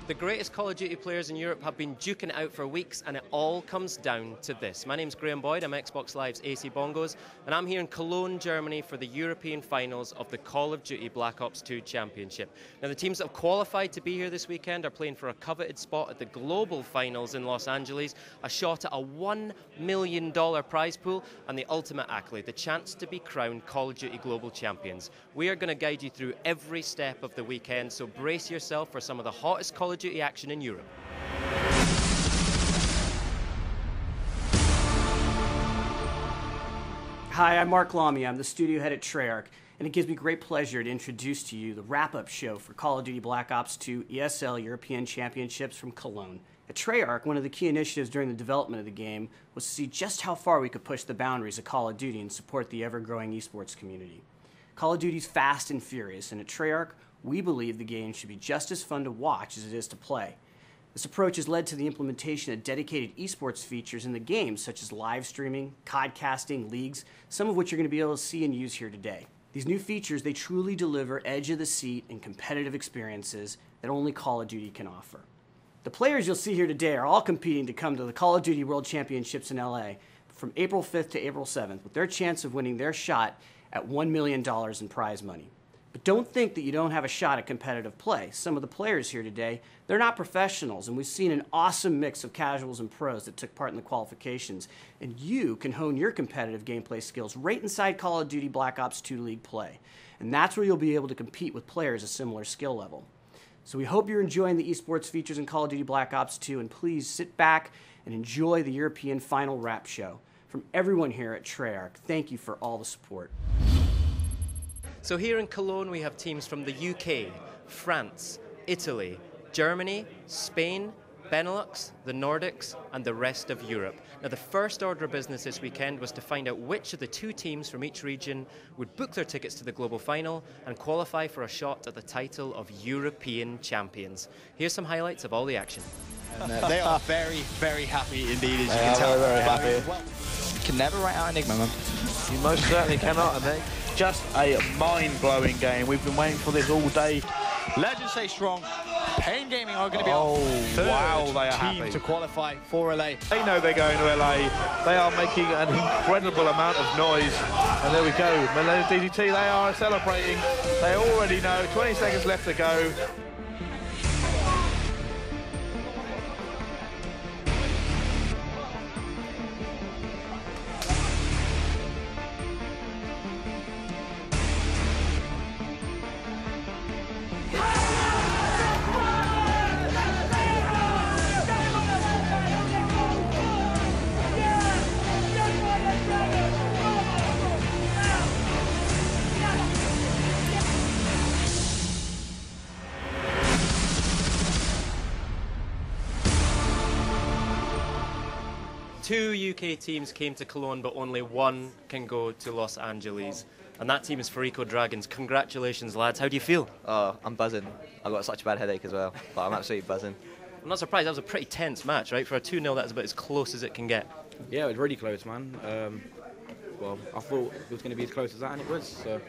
The greatest Call of Duty players in Europe have been duking it out for weeks, and it all comes down to this. My name's Graham Boyd, I'm Xbox Live's AC Bongos, and I'm here in Cologne, Germany for the European finals of the Call of Duty Black Ops 2 Championship. Now, the teams that have qualified to be here this weekend are playing for a coveted spot at the global finals in Los Angeles, a shot at a $1 million prize pool, and the ultimate accolade, the chance to be crowned Call of Duty Global Champions. We are going to guide you through every step of the weekend, so brace yourself for some of the hottest Call of Duty action in Europe. Hi, I'm Mark Lamy. I'm the studio head at Treyarch, and it gives me great pleasure to introduce to you the wrap-up show for Call of Duty Black Ops 2 ESL European Championships from Cologne. At Treyarch, one of the key initiatives during the development of the game was to see just how far we could push the boundaries of Call of Duty and support the ever-growing esports community. Call of Duty's fast and furious, and at Treyarch, we believe the game should be just as fun to watch as it is to play. This approach has led to the implementation of dedicated esports features in the game, such as live streaming, COD casting, leagues, some of which you're going to be able to see and use here today. These new features, they truly deliver edge-of-the-seat and competitive experiences that only Call of Duty can offer. The players you'll see here today are all competing to come to the Call of Duty World Championships in LA from April 5th to April 7th, with their chance of winning their shot at $1 million in prize money. But don't think that you don't have a shot at competitive play. Some of the players here today, they're not professionals, and we've seen an awesome mix of casuals and pros that took part in the qualifications. And you can hone your competitive gameplay skills right inside Call of Duty Black Ops 2 League play. And that's where you'll be able to compete with players a similar skill level. So we hope you're enjoying the esports features in Call of Duty Black Ops 2, and please sit back and enjoy the European final wrap show. From everyone here at Treyarch, thank you for all the support. So here in Cologne we have teams from the UK, France, Italy, Germany, Spain, Benelux, the Nordics, and the rest of Europe. Now, the first order of business this weekend was to find out which of the two teams from each region would book their tickets to the global final and qualify for a shot at the title of European champions. Here's some highlights of all the action. And, they are very, very happy indeed, as you can tell. Very happy. Well, you can never write out Enigma, man. You most certainly cannot, I think. Just a mind-blowing game. We've been waiting for this all day. Legends stay strong. Pain Gaming are going to be Oh, third wow, they are team happy. to qualify for LA. They know they're going to LA. They are making an incredible amount of noise. And there we go. Millennium DDT, they are celebrating. They already know. 20 seconds left to go. Two UK teams came to Cologne, but only one can go to Los Angeles. And that team is Farico Dragons. Congratulations, lads. How do you feel? Oh, I'm buzzing. I've got such a bad headache as well, but I'm absolutely buzzing. I'm not surprised. That was a pretty tense match, right? For a 2-0, that's about as close as it can get. Yeah, it was really close, man. Well, I thought it was going to be as close as that, and it was. So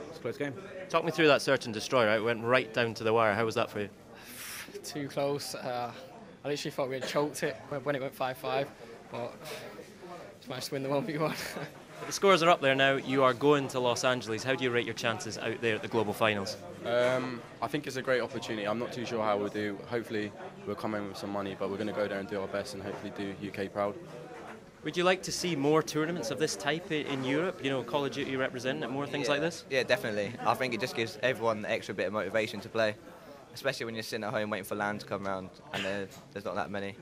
it's a close game. Talk me through that search and destroy, right? It went right down to the wire. How was that for you? Too close. I literally thought we had choked it when it went 5-5, but just managed to win the 1v1. The scores are up there now. You are going to Los Angeles. How do you rate your chances out there at the global finals? I think it's a great opportunity. I'm not too sure how we'll do. Hopefully we'll come in with some money, but we're going to go there and do our best and hopefully do UK proud. Would you like to see more tournaments of this type in Europe? You know, Call of Duty representing it, more things like this? Yeah, definitely. I think it just gives everyone the extra bit of motivation to play, especially when you're sitting at home waiting for LAN to come around and there's not that many.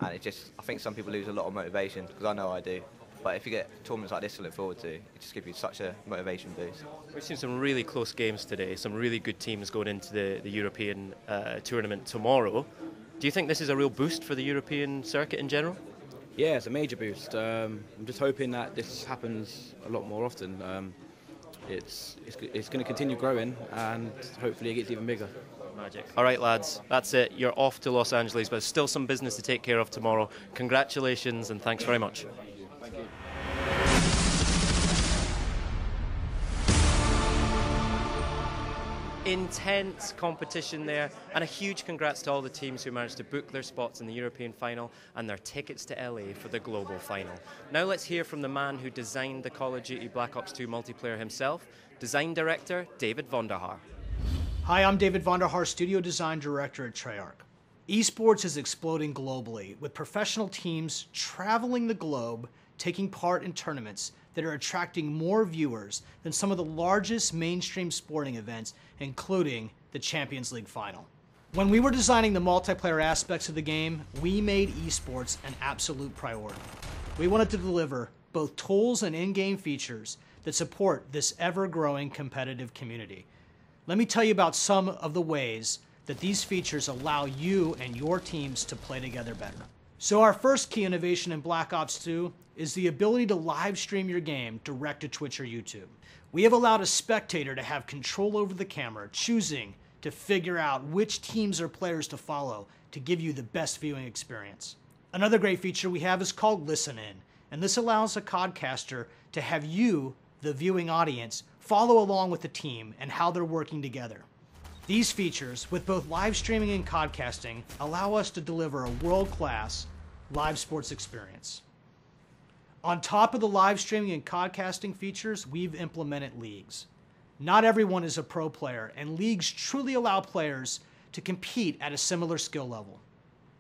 And it just, I think some people lose a lot of motivation, because I know I do. But if you get tournaments like this to look forward to, it just gives you such a motivation boost. We've seen some really close games today, some really good teams going into the European tournament tomorrow. Do you think this is a real boost for the European circuit in general? Yeah, it's a major boost. I'm just hoping that this happens a lot more often. It's going to continue growing, and hopefully it gets even bigger. Magic. All right, lads, that's it. You're off to Los Angeles, but still some business to take care of tomorrow. Congratulations, and thanks very much. Thank you. Intense competition there, and a huge congrats to all the teams who managed to book their spots in the European final and their tickets to LA for the global final. Now let's hear from the man who designed the Call of Duty Black Ops 2 multiplayer himself, design director David Vonderhaar. Hi, I'm David Vonderhaar, studio design director at Treyarch. Esports is exploding globally, with professional teams traveling the globe, taking part in tournaments that are attracting more viewers than some of the largest mainstream sporting events, including the Champions League final. When we were designing the multiplayer aspects of the game, we made esports an absolute priority. We wanted to deliver both tools and in-game features that support this ever-growing competitive community. Let me tell you about some of the ways that these features allow you and your teams to play together better. So our first key innovation in Black Ops 2 is the ability to live stream your game direct to Twitch or YouTube. We have allowed a spectator to have control over the camera, choosing to figure out which teams or players to follow to give you the best viewing experience. Another great feature we have is called Listen In, and this allows a codcaster to have you, the viewing audience, follow along with the team and how they're working together. These features, with both live streaming and codcasting, allow us to deliver a world-class live sports experience. On top of the live streaming and codcasting features, we've implemented leagues. Not everyone is a pro player, and leagues truly allow players to compete at a similar skill level.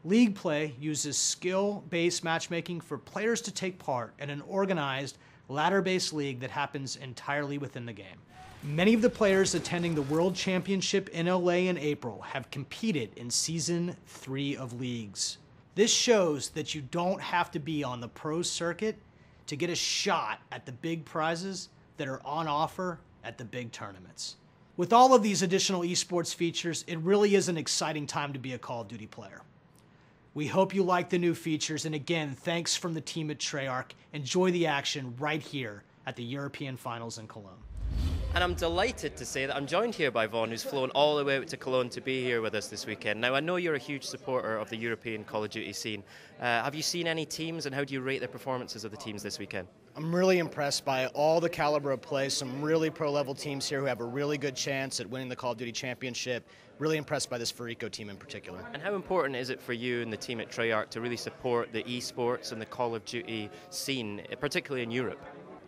League play uses skill-based matchmaking for players to take part in an organized, ladder-based league that happens entirely within the game. Many of the players attending the World Championship in LA in April have competed in Season 3 of leagues. This shows that you don't have to be on the pro circuit to get a shot at the big prizes that are on offer at the big tournaments. With all of these additional esports features, it really is an exciting time to be a Call of Duty player. We hope you like the new features, and again, thanks from the team at Treyarch. Enjoy the action right here at the European Finals in Cologne. And I'm delighted to say that I'm joined here by Vaughn, who's flown all the way out to Cologne to be here with us this weekend. Now, I know you're a huge supporter of the European Call of Duty scene. Have you seen any teams, and how do you rate the performances of the teams this weekend? I'm really impressed by all the caliber of play, some really pro-level teams here who have a really good chance at winning the Call of Duty Championship. Really impressed by this Furico team in particular. And how important is it for you and the team at Treyarch to really support the esports and the Call of Duty scene, particularly in Europe?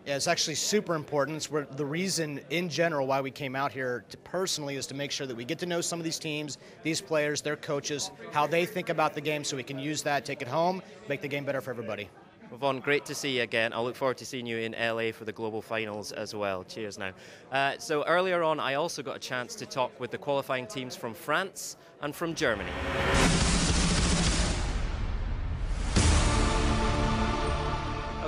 Yeah, it's actually super important. It's the reason, in general, why we came out here personally is to make sure that we get to know some of these teams, these players, their coaches, how they think about the game, so we can use that, take it home, make the game better for everybody. Well, Vaughn, great to see you again. I look forward to seeing you in LA for the global finals as well. Cheers now. So earlier on, I also got a chance to talk with the qualifying teams from France and from Germany.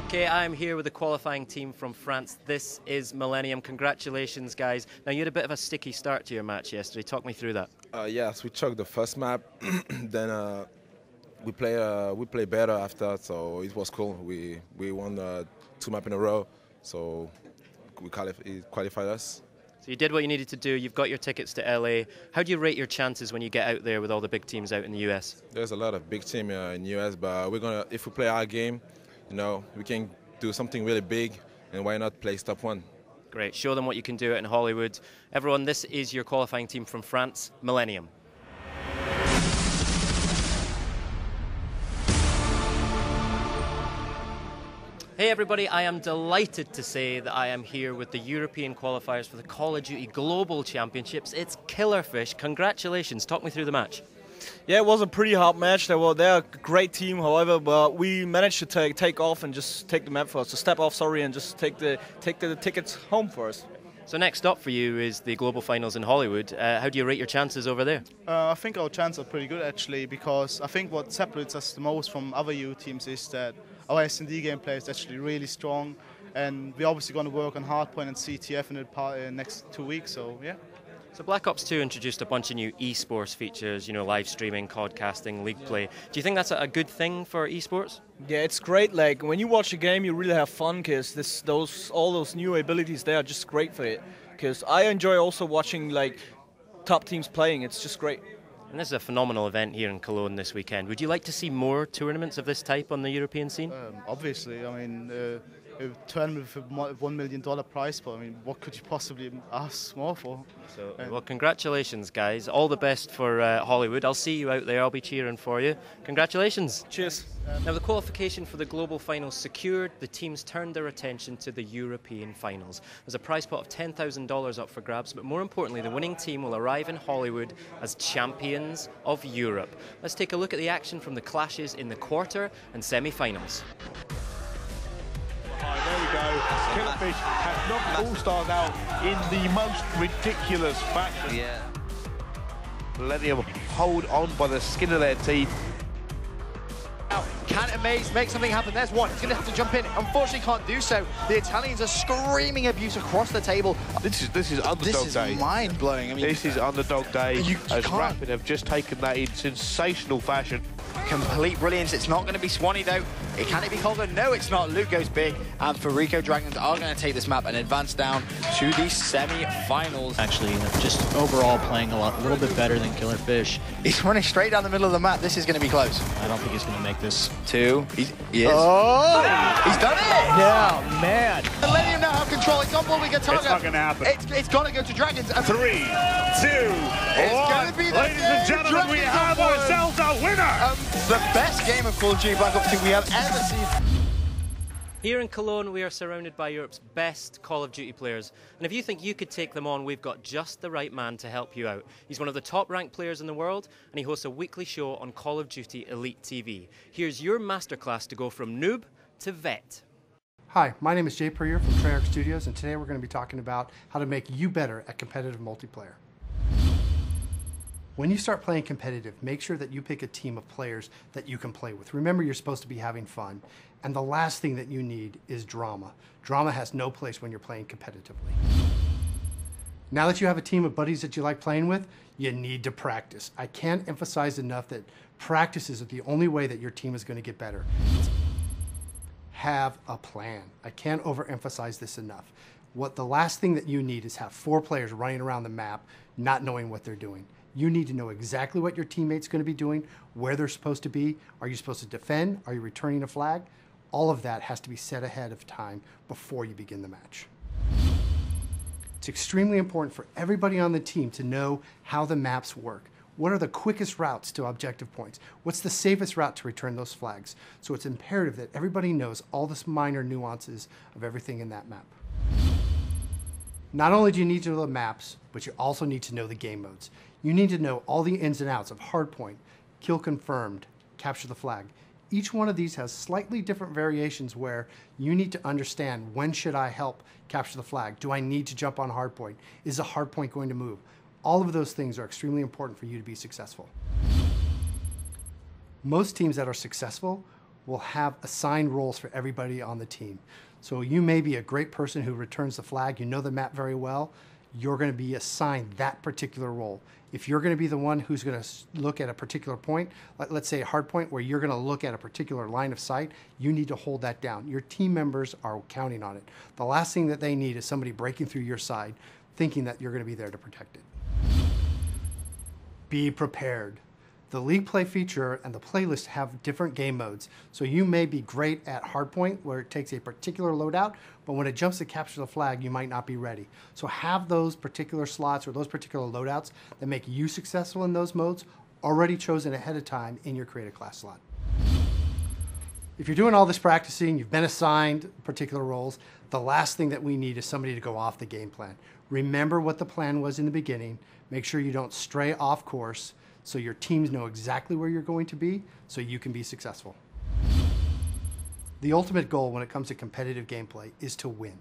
Okay, I'm here with the qualifying team from France. This is Millennium. Congratulations, guys. Now, you had a bit of a sticky start to your match yesterday. Talk me through that. Yes, we choked the first map. Then we play better after, so it was cool. We won 2 maps in a row, so it qualified us. So you did what you needed to do. You've got your tickets to LA. How do you rate your chances when you get out there with all the big teams out in the US? There's a lot of big teams in the US, but if we play our game, we can do something really big, and why not place top 1? Great. Show them what you can do in Hollywood. Everyone, this is your qualifying team from France, Millennium. Hey everybody, I am delighted to say that I am here with the European qualifiers for the Call of Duty Global Championships. It's Killerfish. Congratulations. Talk me through the match. Yeah, it was a pretty hard match. They're a great team, however, but we managed to take off and just take the map for us. So step off, and just take the tickets home for us. So next up for you is the global finals in Hollywood. How do you rate your chances over there? I think our chances are pretty good actually, because I think what separates us the most from other EU teams is that our S&D gameplay is actually really strong, and we're obviously going to work on Hardpoint and CTF in the next 2 weeks, so yeah. So Black Ops 2 introduced a bunch of new esports features, live streaming, codcasting, league play. Do you think that's a good thing for esports? Yeah, it's great. Like when you watch a game, you really have fun because all those new abilities there are just great for it. Because I enjoy also watching like top teams playing. It's just great. And this is a phenomenal event here in Cologne this weekend. Would you like to see more tournaments of this type on the European scene? Obviously, I mean, a tournament with a $1 million prize pool. I mean, what could you possibly ask more for? So, well, congratulations, guys. All the best for Hollywood. I'll see you out there. I'll be cheering for you. Congratulations. Cheers. Now, the qualification for the global finals secured, the teams turned their attention to the European finals. There's a prize pot of $10,000 up for grabs, but more importantly, the winning team will arrive in Hollywood as champions of Europe. Let's take a look at the action from the clashes in the quarter and semi-finals. There we go. Killerfish have knocked All-Stars out in the most ridiculous fashion. Yeah. Letting them hold on by the skin of their teeth. Can Amaze make something happen? There's one. He's going to have to jump in. Unfortunately, can't do so. The Italians are screaming abuse across the table. This is underdog day. This is mind-blowing. I mean, this is underdog day. As can't. Rapid have just taken that in sensational fashion. Complete brilliance. It's not going to be Swanee, though. Can it be Colgan? No, it's not. Luke goes big. And Farico Dragons are going to take this map and advance down to the semi-finals. Actually, just overall playing a little bit better than Killerfish. He's running straight down the middle of the map. This is going to be close. I don't think he's going to make this. Two. He is. Oh! He's done it! Yeah, man. Millennium now have control. It's on board. We get target. It's not going to happen. It's got to go to Dragons. 3, 2, 1. Gonna be the Ladies and gentlemen, we have ourselves a winner. The best game of Call of Duty Black Ops 2 we have ever seen. Here in Cologne, we are surrounded by Europe's best Call of Duty players. And if you think you could take them on, we've got just the right man to help you out. He's one of the top-ranked players in the world, and he hosts a weekly show on Call of Duty Elite TV. Here's your masterclass to go from noob to vet. Hi, my name is Jay Puryear from Treyarch Studios, and today we're going to be talking about how to make you better at competitive multiplayer. When you start playing competitive, make sure that you pick a team of players that you can play with. Remember, you're supposed to be having fun. And the last thing that you need is drama. Drama has no place when you're playing competitively. Now that you have a team of buddies that you like playing with, you need to practice. I can't emphasize enough that practice is the only way that your team is going to get better. Have a plan. I can't overemphasize this enough. The last thing that you need is have 4 players running around the map not knowing what they're doing. You need to know exactly what your teammate's going to be doing, where they're supposed to be. Are you supposed to defend? Are you returning a flag? All of that has to be set ahead of time before you begin the match. It's extremely important for everybody on the team to know how the maps work. What are the quickest routes to objective points? What's the safest route to return those flags? So it's imperative that everybody knows all the minor nuances of everything in that map. Not only do you need to know the maps, but you also need to know the game modes. You need to know all the ins and outs of hardpoint, kill confirmed, capture the flag. Each one of these has slightly different variations where you need to understand, when should I help capture the flag? Do I need to jump on hardpoint? Is the hardpoint going to move? All of those things are extremely important for you to be successful. Most teams that are successful will have assigned roles for everybody on the team. So you may be a great person who returns the flag, you know the map very well, you're going to be assigned that particular role. If you're going to be the one who's going to look at a particular point, let's say a hard point where you're going to look at a particular line of sight, you need to hold that down. Your team members are counting on it. The last thing that they need is somebody breaking through your side thinking that you're going to be there to protect it. Be prepared. The League Play feature and the playlist have different game modes. So you may be great at hardpoint where it takes a particular loadout, but when it jumps to capture the flag, you might not be ready. So have those particular slots or those particular loadouts that make you successful in those modes already chosen ahead of time in your creative class slot. If you're doing all this practicing, you've been assigned particular roles, the last thing that we need is somebody to go off the game plan. Remember what the plan was in the beginning. Make sure you don't stray off course, so your teams know exactly where you're going to be so you can be successful. The ultimate goal when it comes to competitive gameplay is to win.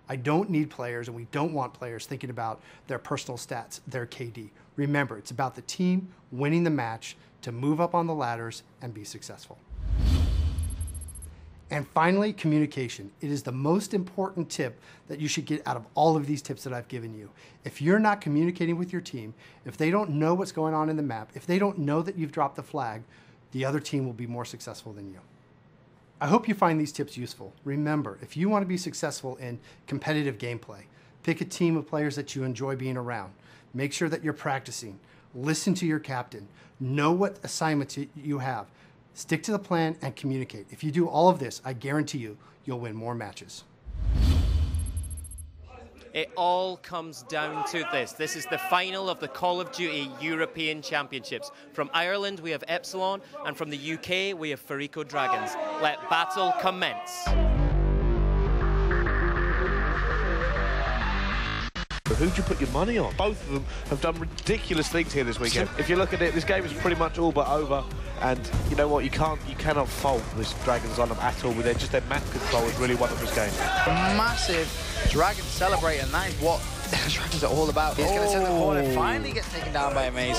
I don't need players, and we don't want players thinking about their personal stats, their KD. Remember, it's about the team winning the match to move up on the ladders and be successful. And finally, communication. It is the most important tip that you should get out of all of these tips that I've given you. If you're not communicating with your team, if they don't know what's going on in the map, if they don't know that you've dropped the flag, the other team will be more successful than you. I hope you find these tips useful. Remember, if you want to be successful in competitive gameplay, pick a team of players that you enjoy being around. Make sure that you're practicing. Listen to your captain. Know what assignments you have. Stick to the plan and communicate. If you do all of this, I guarantee you, you'll win more matches. It all comes down to this. This is the final of the Call of Duty European Championships. From Ireland, we have Epsilon, and from the UK, we have Farico Dragons. Let battle commence. Who'd you put your money on? Both of them have done ridiculous things here this weekend. If you look at it, this game is pretty much all but over. And you know what? You cannot fault this Dragons lineup at all. With their map control has really won them this game. Massive Dragon celebrate, and that is what Dragons are all about. He's going to send the corner, finally gets taken down by Amaze.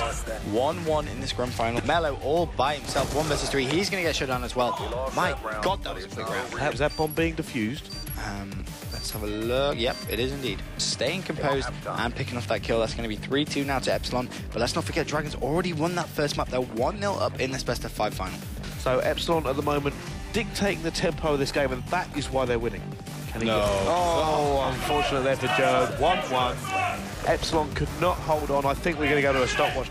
1-1 in this grand final. Mello all by himself, 1 versus 3. He's going to get shut down as well. My God, that was a big round. Was that bomb being defused? Let's have a look. Yep, it is indeed. Staying composed and picking off that kill. That's going to be 3-2 now to Epsilon. But let's not forget, Dragons already won that first map. They're 1-0 up in this best of 5 final. So Epsilon at the moment dictating the tempo of this game, and that is why they're winning. Can he get... Oh, unfortunately there for Jerd. 1-1. Epsilon could not hold on. I think we're going to go to a stopwatch.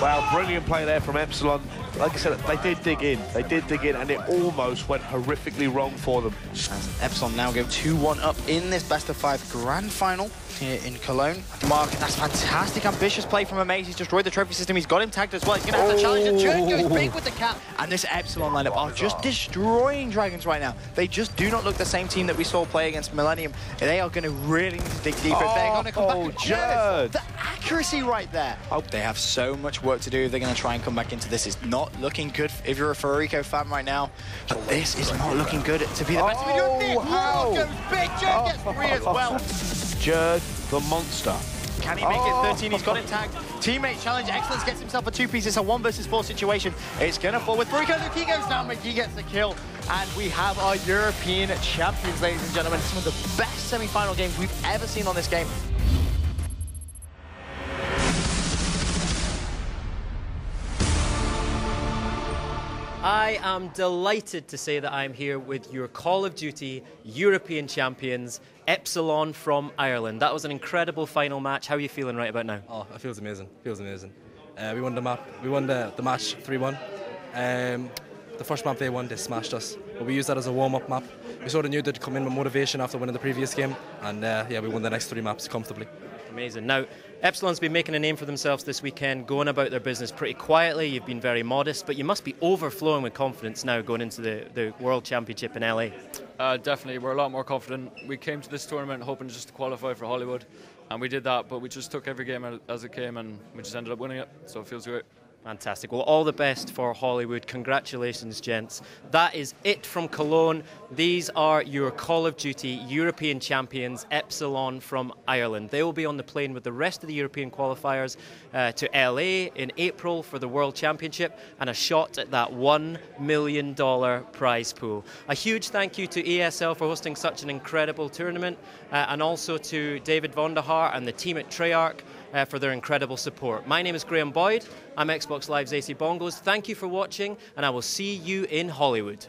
Wow, brilliant play there from Epsilon. Like I said, they did dig in. They did dig in, and it almost went horrifically wrong for them. As Epsilon now go 2-1 up in this best of 5 grand final here in Cologne. Mark, that's fantastic, ambitious play from Amaze. He's destroyed the trophy system. He's got him tagged as well. He's going to have to challenge, and Jerd goes big with the cap. And this Epsilon lineup are just destroying Dragons right now. They just do not look the same team that we saw play against Millennium. They are going to really need to dig deeper if they're going to come back. Jerd! The accuracy right there. Oh, they have so much work to do. They're going to try and come back into this. It's not looking good if you're a Farico fan right now. But this is not looking good to be the best video. Nick goes big. Jerd gets 3 as well. Jerd, the monster. Can he make it 13? He's got it tagged. Teammate challenge. Excellence gets himself a 2-piece. It's a 1 versus 4 situation. It's going to fall with Farico. He goes down. McGee gets the kill. And we have our European champions, ladies and gentlemen. Some of the best semi-final games we've ever seen on this game. I am delighted to say that I'm here with your Call of Duty European champions, Epsilon from Ireland. That was an incredible final match. How are you feeling right about now? Oh, it feels amazing. Feels amazing. We won the map. We won the match 3-1. The first map they won, they smashed us. But we used that as a warm-up map. We sort of knew they'd come in with motivation after winning the previous game. And yeah, we won the next 3 maps comfortably. Amazing. Now, Epsilon's been making a name for themselves this weekend, going about their business pretty quietly. You've been very modest, but you must be overflowing with confidence now going into the World Championship in LA. Definitely, we're a lot more confident. We came to this tournament hoping just to qualify for Hollywood, and we did that, but we just took every game as it came, and we just ended up winning it, so it feels great. Fantastic. Well, all the best for Hollywood. Congratulations, gents. That is it from Cologne. These are your Call of Duty European champions, Epsilon from Ireland. They will be on the plane with the rest of the European qualifiers to LA in April for the World Championship and a shot at that $1 million prize pool. A huge thank you to ESL for hosting such an incredible tournament and also to David von der Haar and the team at Treyarch for their incredible support. My name is Graham Boyd. I'm Xbox Live's AC Bongos. Thank you for watching, and I will see you in Hollywood.